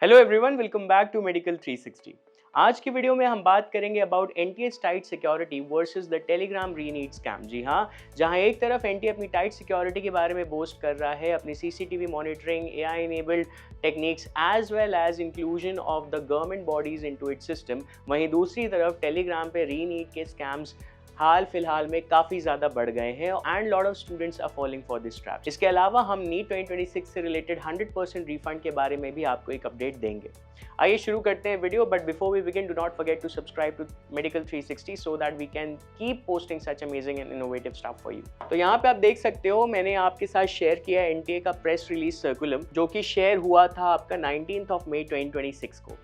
Hello everyone, welcome back to medical 360। आज की वीडियो में हम बात करेंगे about NTA's tight security versus the Telegram reNEET scam. जी हाँ, जहां एक तरफ एनटीए अपनी टाइट सिक्योरिटी के बारे में बोस्ट कर रहा है, अपनी CCTV monitoring, AI enabled techniques as well as inclusion of the government bodies into its system, वहीं दूसरी तरफ टेलीग्राम पे रीनीट के स्कैम्स हाल फिलहाल में काफ़ी ज़्यादा बढ़ गए हैं and lot of students are falling for this trap. इसके अलावा हम नीट 2026 से रिलेटेड 100% रिफंड के बारे में भी आपको एक अपडेट देंगे। आइए शुरू करते हैं video, but before we begin do not forget to subscribe to medical 360 so that we can keep posting such amazing and innovative stuff for you. तो यहाँ पे आप देख सकते हो, मैंने आपके साथ शेयर किया है एनटीए का प्रेस रिलीज सर्कुलम, जो कि शेयर हुआ था आपका 19 मई 2026 को।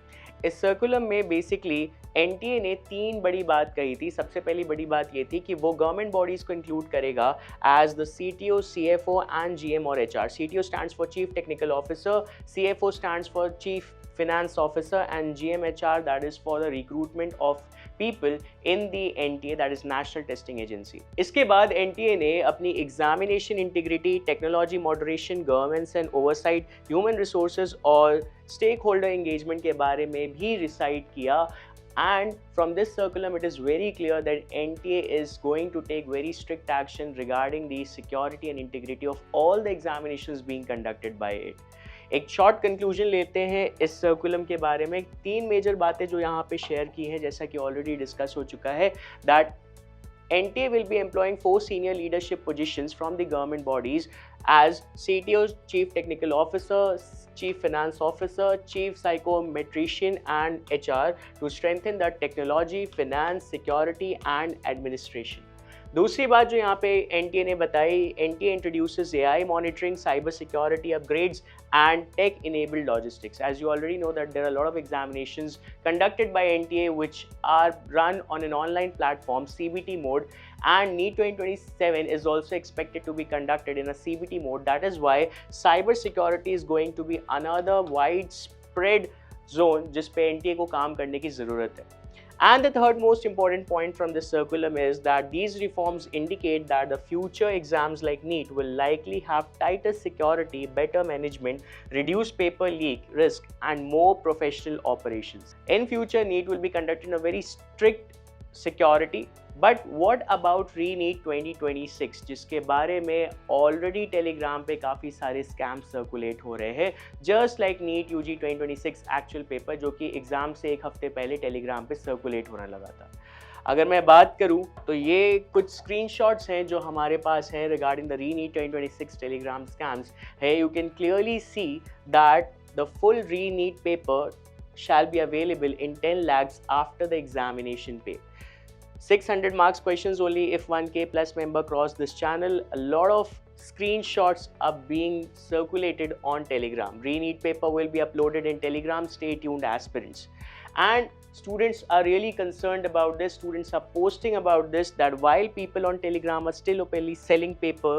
इस सर्कुलम में बेसिकली एनटीए ने तीन बड़ी बात कही थी। सबसे पहली बड़ी बात ये थी कि वो गवर्नमेंट बॉडीज को इंक्लूड करेगा as the CTO, CFO and GM और HR. CTO stands for chief technical officer, CFO stands for chief finance officer, and GMHR, that is for the recruitment of people in the NTA, that is National Testing Agency. इसके बाद NTA ने अपनी examination integrity, technology moderation, governance and oversight, human resources और stake holder engagement के बारे में भी recite किया। And from this circulum, it is very clear that NTA is going to take very strict action regarding the security and integrity of all the examinations being conducted by it. एक short conclusion लेते हैं इस सर्कुलम के बारे में। तीन major बातें जो यहाँ पे शेयर की हैं, जैसा कि ऑलरेडी डिस्कस हो चुका है, that NTA will be employing 4 senior leadership positions from the government bodies as CTO, Chief Technical Officer, Chief Finance Officer, Chief Psychometrician and HR to strengthen the technology, finance, security and administration. दूसरी बात जो यहाँ पे NTA ने बताई, NTA introduces AI monitoring, cyber security upgrades and tech enabled logistics. As you already know that there are a lot of examinations conducted by NTA which are run on an online platform, CBT mode, and NEET 2027 is also expected to be conducted in a CBT mode. That is why cyber security is going to be another widespread zone जिस पे NTA को काम करने की ज़रूरत है। And the third most important point from this circulum is that these reforms indicate that the future exams like NEET will likely have tighter security, better management, reduced paper leak risk, and more professional operations. In future, NEET will be conducted in a very strict security. But what about रीनीट 2026, जिसके बारे में already Telegram पे काफ़ी सारे scam circulate हो रहे हैं, just like NEET UG 2026 actual paper, जो कि एग्ज़ाम से एक हफ्ते पहले टेलीग्राम पे सर्कुलेट होने लगा था। अगर मैं बात करूं तो ये कुछ स्क्रीनशॉट्स हैं जो हमारे पास हैं regarding the reNEET 2026 Telegram scams है। You can clearly see that the full reNEET paper shall be available in 10 lakhs after the examination pay. 600 marks questions only if 1K plus member cross this channel. A lot of screenshots are being circulated on Telegram. Re-NEET paper will be uploaded in Telegram. Stay tuned, aspirants. And students are really concerned about this. Students are posting about this, that while people on Telegram are still openly selling paper,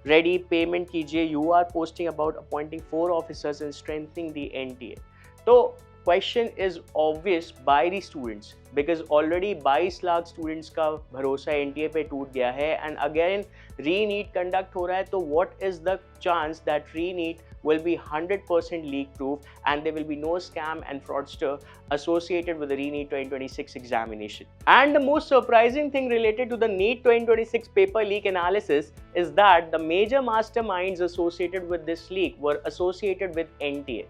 ready payment कीजिए, you are posting about appointing 4 officers and strengthening the NTA. So question is obvious by the students because already 22 lakh students का भरोसा NTA पे टूट गया है and again री-नीट conduct हो रहा है। तो what is the chance that reNEET will be 100% leak proof and there will be no scam and fraudster associated with the re-NEET 2026 examination. And the most surprising thing related to the NEET 2026 paper leak analysis is that the major masterminds associated with this leak were associated with NTA.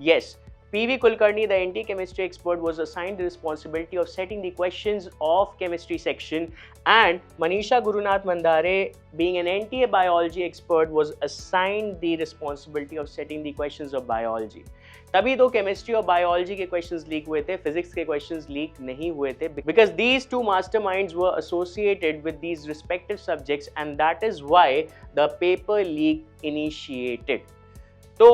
Yes, PV Kulkarni, the NT chemistry expert, was assigned the responsibility of setting the questions of chemistry section, and Manisha Gurunath Mandare, being an NTA biology expert, was assigned the responsibility of setting the questions of biology. तभी तो chemistry और biology के questions leak हुए थे, physics के questions leak नहीं हुए थे, because these two masterminds were associated with these respective subjects and that is why the paper leak initiated. तो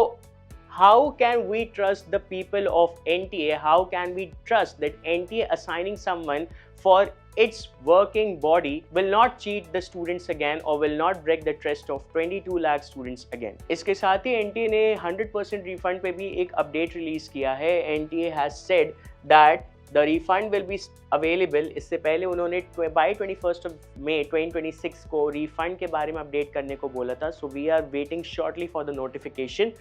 how can we trust the people of NTA? How can we trust that NTA assigning someone for its working body will not cheat the students again or will not break the trust of 22 lakh students again? इसके साथ ही NTA ने 100% refund पे भी एक update release किया है। NTA has said that the refund will be available. इससे पहले उन्होंने बाय 21 मई 2026 को रिफंड के बारे में अपडेट करने को बोला था। So we are waiting shortly for the notification.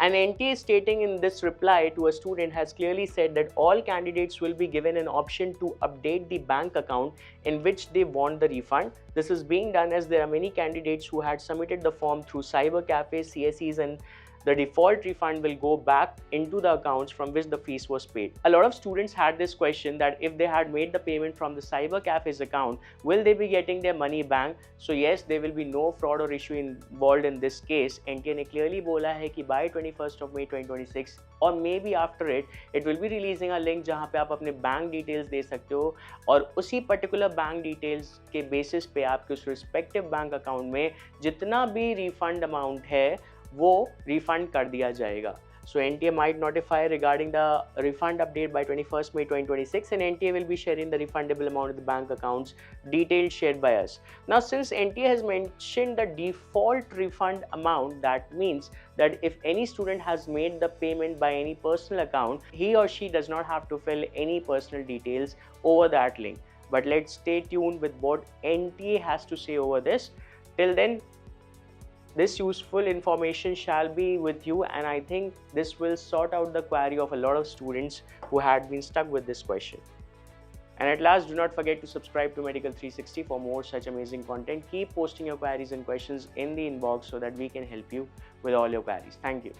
And NTA stating in this reply to a student has clearly said that all candidates will be given an option to update the bank account in which they want the refund. This is being done as there are many candidates who had submitted the form through cyber cafes, CSEs, and the default refund will go back into the accounts from which the fees was paid. A lot of students had this question that if they had made the payment from the cyber cafes account, will they be getting their money back? So yes, there will be no fraud or issue involved in this case. NTA ने clearly बोला है कि by 21st of May 2026 or maybe after it will be releasing a link जहाँ पे आप अपने bank details दे सकते हो और उसी पर्टिकुलर बैंक डिटेल्स के बेसिस पे आपके उस रिस्पेक्टिव बैंक अकाउंट में जितना भी रिफंड अमाउंट है वो रिफंड कर दिया जाएगा. So NTA might notify regarding the refund update by 21st May 2026 and NTA will be sharing the refundable amount of the bank accounts details shared by us. Now since NTA has mentioned the default refund amount, that means that if any student has made the payment by any personal account, he or she does not have to fill any personal details over that link. But let's stay tuned with what NTA has to say over this. Till then, this useful information shall be with you, and I think this will sort out the query of a lot of students who had been stuck with this question. And at last, do not forget to subscribe to Medical 360 for more such amazing content. Keep posting your queries and questions in the inbox so that we can help you with all your queries. Thank you.